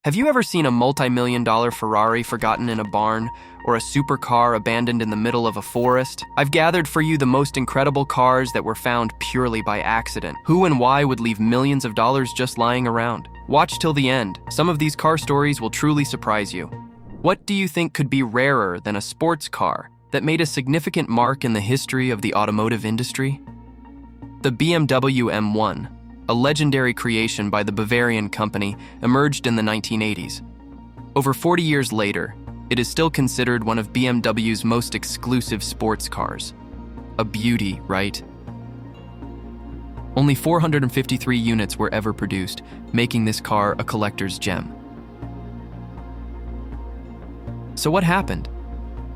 Have you ever seen a multi-million-dollar Ferrari forgotten in a barn, or a supercar abandoned in the middle of a forest? I've gathered for you the most incredible cars that were found purely by accident. Who and why would leave millions of dollars just lying around? Watch till the end. Some of these car stories will truly surprise you. What do you think could be rarer than a sports car that made a significant mark in the history of the automotive industry? The BMW M1, a legendary creation by the Bavarian company, emerged in the 1980s. Over 40 years later, it is still considered one of BMW's most exclusive sports cars. A beauty, right? Only 453 units were ever produced, making this car a collector's gem. So what happened?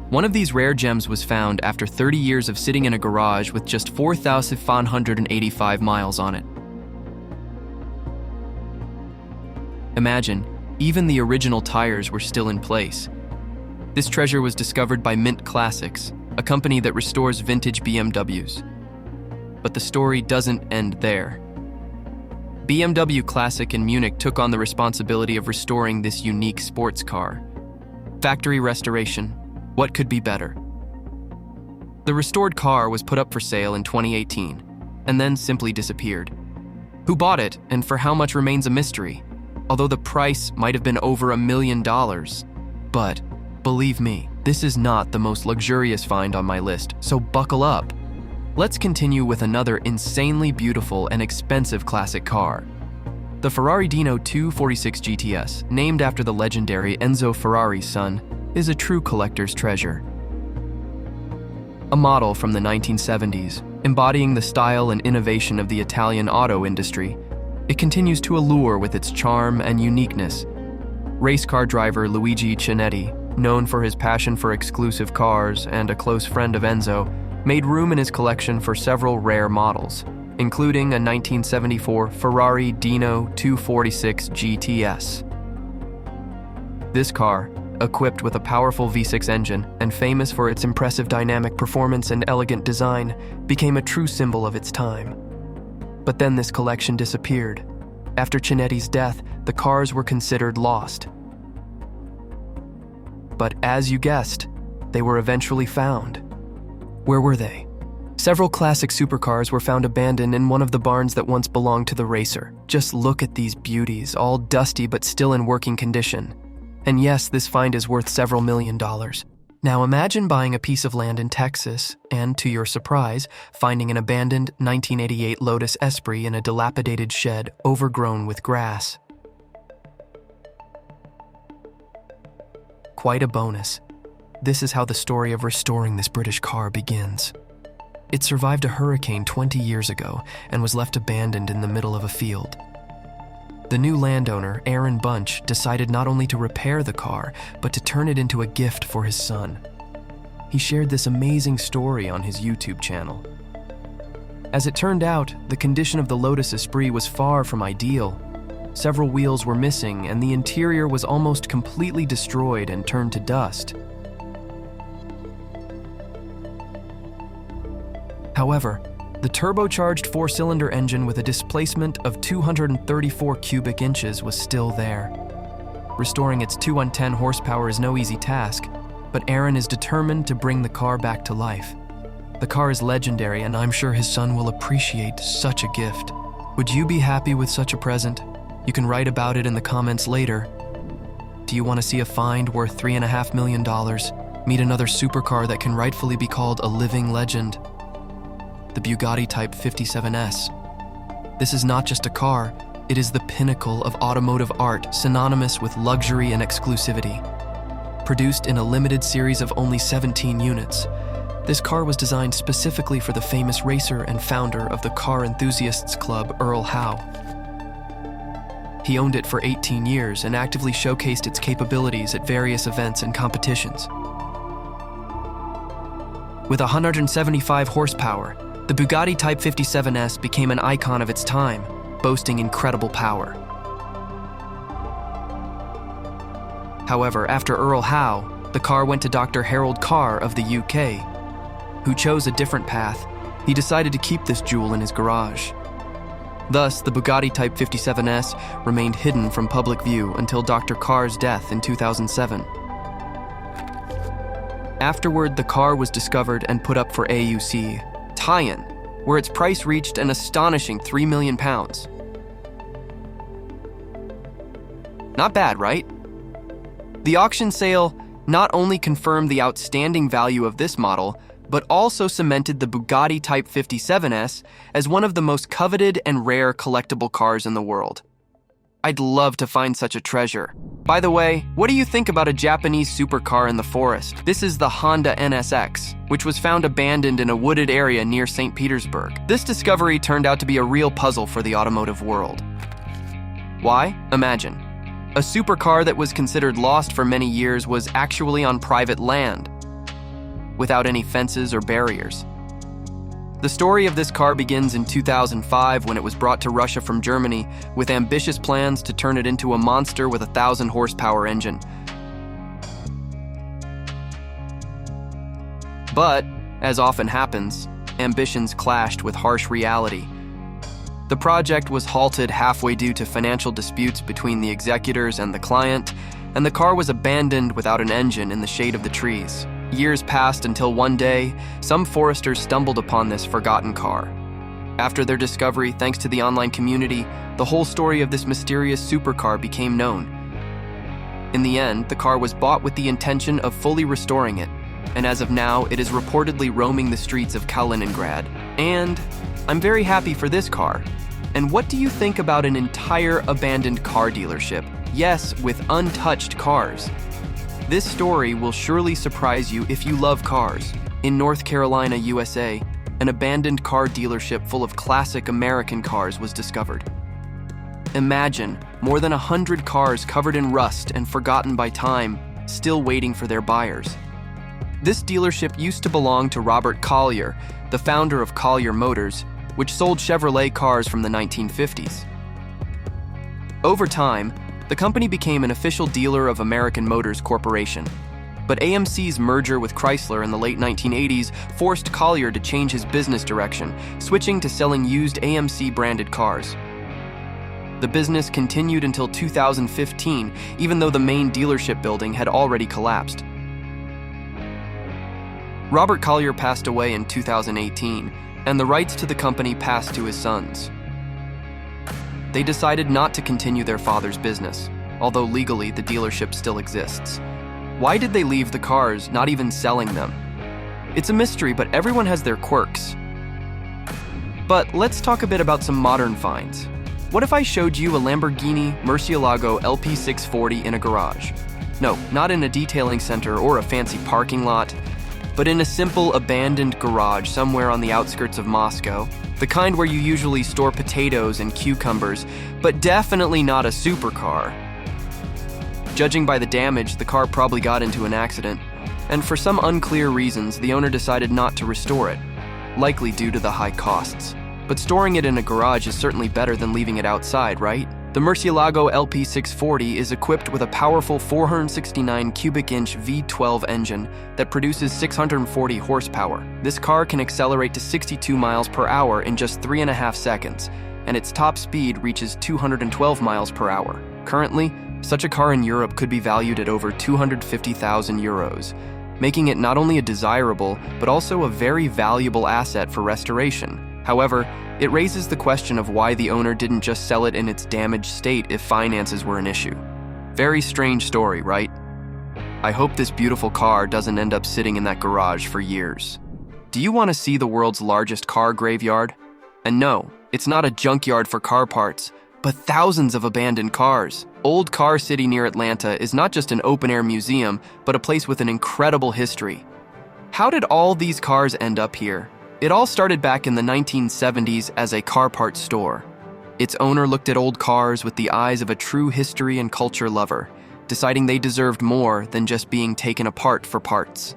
One of these rare gems was found after 30 years of sitting in a garage with just 4,585 miles on it. Imagine, even the original tires were still in place. This treasure was discovered by Mint Classics, a company that restores vintage BMWs. But the story doesn't end there. BMW Classic in Munich took on the responsibility of restoring this unique sports car. Factory restoration, what could be better? The restored car was put up for sale in 2018, and then simply disappeared. Who bought it, and for how much remains a mystery, although the price might have been over $1 million. But, believe me, this is not the most luxurious find on my list, so buckle up. Let's continue with another insanely beautiful and expensive classic car. The Ferrari Dino 246 GTS, named after the legendary Enzo Ferrari's son, is a true collector's treasure. A model from the 1970s, embodying the style and innovation of the Italian auto industry, it continues to allure with its charm and uniqueness. Race car driver Luigi Chinetti, known for his passion for exclusive cars and a close friend of Enzo, made room in his collection for several rare models, including a 1974 Ferrari Dino 246 GTS. This car, equipped with a powerful V6 engine and famous for its impressive dynamic performance and elegant design, became a true symbol of its time. But then this collection disappeared. After Cinetti's death, the cars were considered lost. But as you guessed, they were eventually found. Where were they? Several classic supercars were found abandoned in one of the barns that once belonged to the racer. Just look at these beauties, all dusty but still in working condition. And yes, this find is worth several $1 million. Now imagine buying a piece of land in Texas and, to your surprise, finding an abandoned 1988 Lotus Esprit in a dilapidated shed overgrown with grass. Quite a bonus. This is how the story of restoring this British car begins. It survived a hurricane 20 years ago and was left abandoned in the middle of a field. The new landowner, Aaron Bunch, decided not only to repair the car, but to turn it into a gift for his son. He shared this amazing story on his YouTube channel. As it turned out, the condition of the Lotus Esprit was far from ideal. Several wheels were missing, and the interior was almost completely destroyed and turned to dust. However, the turbocharged four-cylinder engine with a displacement of 234 cubic inches was still there. Restoring its 210 horsepower is no easy task, but Aaron is determined to bring the car back to life. The car is legendary, and I'm sure his son will appreciate such a gift. Would you be happy with such a present? You can write about it in the comments later. Do you want to see a find worth $3.5 million? Meet another supercar that can rightfully be called a living legend? The Bugatti Type 57S. This is not just a car, it is the pinnacle of automotive art, synonymous with luxury and exclusivity. Produced in a limited series of only 17 units, this car was designed specifically for the famous racer and founder of the Car Enthusiasts Club, Earl Howe. He owned it for 18 years and actively showcased its capabilities at various events and competitions. With 175 horsepower, the Bugatti Type 57S became an icon of its time, boasting incredible power. However, after Earl Howe, the car went to Dr. Harold Carr of the UK, who chose a different path. He decided to keep this jewel in his garage. Thus, the Bugatti Type 57S remained hidden from public view until Dr. Carr's death in 2007. Afterward, the car was discovered and put up for AUC tie-in, where its price reached an astonishing £3 million. Not bad, right? The auction sale not only confirmed the outstanding value of this model, but also cemented the Bugatti Type 57S as one of the most coveted and rare collectible cars in the world. I'd love to find such a treasure. By the way, what do you think about a Japanese supercar in the forest? This is the Honda NSX, which was found abandoned in a wooded area near St. Petersburg. This discovery turned out to be a real puzzle for the automotive world. Why? Imagine. A supercar that was considered lost for many years was actually on private land, without any fences or barriers. The story of this car begins in 2005 when it was brought to Russia from Germany with ambitious plans to turn it into a monster with a 1,000 horsepower engine. But, as often happens, ambitions clashed with harsh reality. The project was halted halfway due to financial disputes between the executors and the client, and the car was abandoned without an engine in the shade of the trees. Years passed until one day, some foresters stumbled upon this forgotten car. After their discovery, thanks to the online community, the whole story of this mysterious supercar became known. In the end, the car was bought with the intention of fully restoring it, and as of now, it is reportedly roaming the streets of Kaliningrad. And I'm very happy for this car. And what do you think about an entire abandoned car dealership? Yes, with untouched cars. This story will surely surprise you if you love cars. In North Carolina, USA, an abandoned car dealership full of classic American cars was discovered. Imagine more than 100 cars covered in rust and forgotten by time, still waiting for their buyers. This dealership used to belong to Robert Collier, the founder of Collier Motors, which sold Chevrolet cars from the 1950s. Over time, the company became an official dealer of American Motors Corporation. But AMC's merger with Chrysler in the late 1980s forced Collier to change his business direction, switching to selling used AMC-branded cars. The business continued until 2015, even though the main dealership building had already collapsed. Robert Collier passed away in 2018, and the rights to the company passed to his sons. They decided not to continue their father's business, although legally the dealership still exists. Why did they leave the cars, not even selling them? It's a mystery, but everyone has their quirks. But let's talk a bit about some modern finds. What if I showed you a Lamborghini Murcielago LP640 in a garage? No, not in a detailing center or a fancy parking lot, but in a simple abandoned garage somewhere on the outskirts of Moscow, the kind where you usually store potatoes and cucumbers, but definitely not a supercar. Judging by the damage, the car probably got into an accident, and for some unclear reasons, the owner decided not to restore it, likely due to the high costs. But storing it in a garage is certainly better than leaving it outside, right? The Murcielago LP640 is equipped with a powerful 469 cubic inch V12 engine that produces 640 horsepower. This car can accelerate to 62 miles per hour in just 3.5 seconds, and its top speed reaches 212 miles per hour. Currently, such a car in Europe could be valued at over 250,000 euros, making it not only a desirable, but also a very valuable asset for restoration. However, it raises the question of why the owner didn't just sell it in its damaged state if finances were an issue. Very strange story, right? I hope this beautiful car doesn't end up sitting in that garage for years. Do you want to see the world's largest car graveyard? And no, it's not a junkyard for car parts, but thousands of abandoned cars. Old Car City near Atlanta is not just an open-air museum, but a place with an incredible history. How did all these cars end up here? It all started back in the 1970s as a car parts store. Its owner looked at old cars with the eyes of a true history and culture lover, deciding they deserved more than just being taken apart for parts.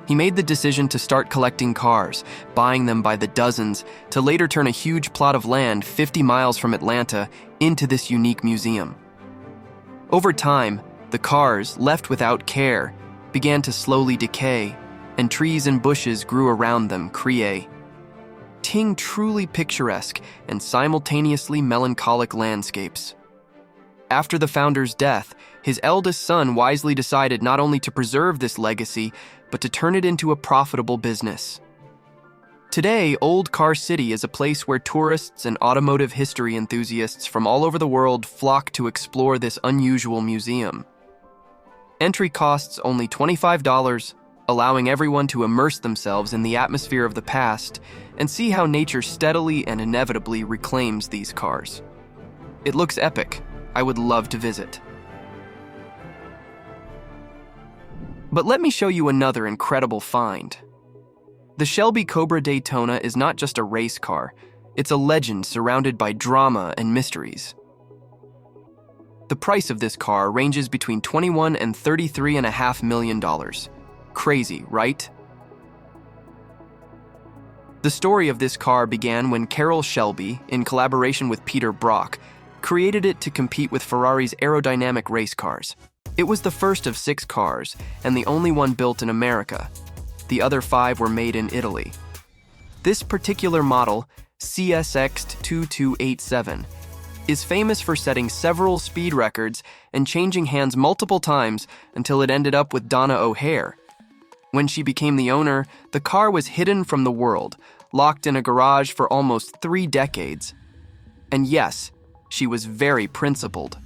He made the decision to start collecting cars, buying them by the dozens, to later turn a huge plot of land 50 miles from Atlanta into this unique museum. Over time, the cars, left without care, began to slowly decay, and trees and bushes grew around them, creating truly picturesque and simultaneously melancholic landscapes. After the founder's death, his eldest son wisely decided not only to preserve this legacy, but to turn it into a profitable business. Today, Old Car City is a place where tourists and automotive history enthusiasts from all over the world flock to explore this unusual museum. Entry costs only $25, allowing everyone to immerse themselves in the atmosphere of the past and see how nature steadily and inevitably reclaims these cars. It looks epic. I would love to visit. But let me show you another incredible find. The Shelby Cobra Daytona is not just a race car, it's a legend surrounded by drama and mysteries. The price of this car ranges between $21 and $33.5 million. Crazy, right? The story of this car began when Carroll Shelby, in collaboration with Peter Brock, created it to compete with Ferrari's aerodynamic race cars. It was the first of 6 cars, and the only one built in America. The other 5 were made in Italy. This particular model, CSX2287, is famous for setting several speed records and changing hands multiple times until it ended up with Donna O'Hare. When she became the owner, the car was hidden from the world, locked in a garage for almost 3 decades. And yes, she was very principled.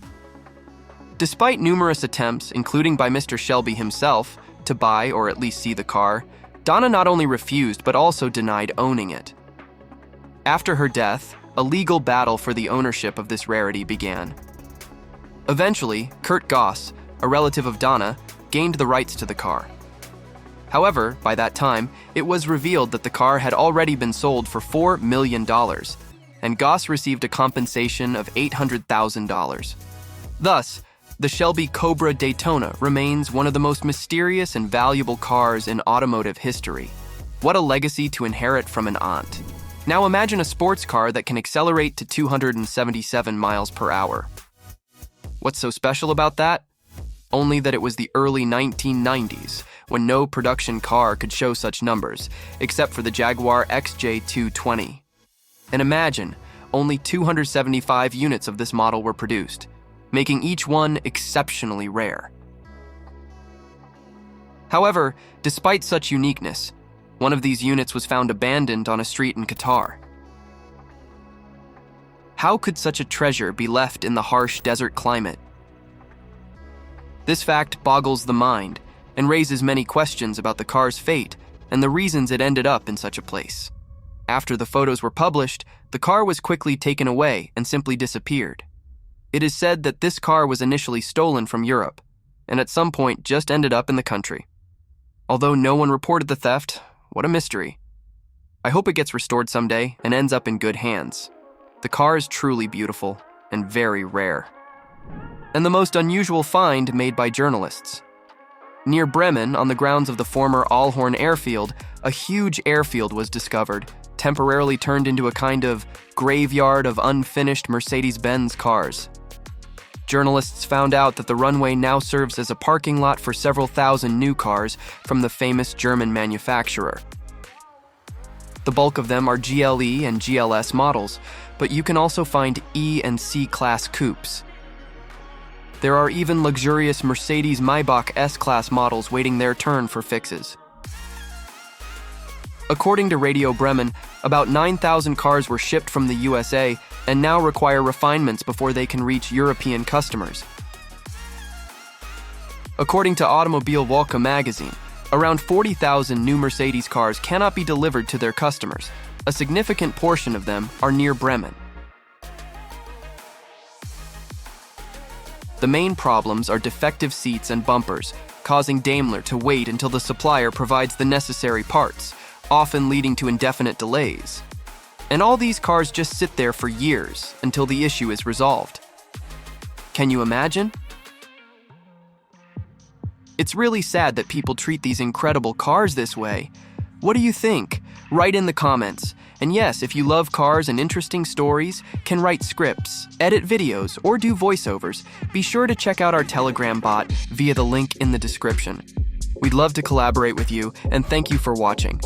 Despite numerous attempts, including by Mr. Shelby himself, to buy or at least see the car, Donna not only refused but also denied owning it. After her death, a legal battle for the ownership of this rarity began. Eventually, Kurt Goss, a relative of Donna, gained the rights to the car. However, by that time, it was revealed that the car had already been sold for $4 million, and Goss received a compensation of $800,000. Thus, the Shelby Cobra Daytona remains one of the most mysterious and valuable cars in automotive history. What a legacy to inherit from an aunt. Now imagine a sports car that can accelerate to 277 miles per hour. What's so special about that? Only that it was the early 1990s, when no production car could show such numbers, except for the Jaguar XJ220. And imagine, only 275 units of this model were produced, making each one exceptionally rare. However, despite such uniqueness, one of these units was found abandoned on a street in Qatar. How could such a treasure be left in the harsh desert climate? This fact boggles the mind and raises many questions about the car's fate and the reasons it ended up in such a place. After the photos were published, the car was quickly taken away and simply disappeared. It is said that this car was initially stolen from Europe and at some point just ended up in the country. Although no one reported the theft, what a mystery. I hope it gets restored someday and ends up in good hands. The car is truly beautiful and very rare. And the most unusual find made by journalists. Near Bremen, on the grounds of the former Allhorn airfield, a huge airfield was discovered, temporarily turned into a kind of graveyard of unfinished Mercedes-Benz cars. Journalists found out that the runway now serves as a parking lot for several thousand new cars from the famous German manufacturer. The bulk of them are GLE and GLS models, but you can also find E and C-Class coupes. There are even luxurious Mercedes-Maybach S-Class models waiting their turn for fixes. According to Radio Bremen, about 9,000 cars were shipped from the USA and now require refinements before they can reach European customers. According to Automobile Wolke magazine, around 40,000 new Mercedes cars cannot be delivered to their customers. A significant portion of them are near Bremen. The main problems are defective seats and bumpers, causing Daimler to wait until the supplier provides the necessary parts, often leading to indefinite delays. And all these cars just sit there for years until the issue is resolved. Can you imagine? It's really sad that people treat these incredible cars this way. What do you think? Write in the comments. And yes, if you love cars and interesting stories, can write scripts, edit videos, or do voiceovers, be sure to check out our Telegram bot via the link in the description. We'd love to collaborate with you, and thank you for watching.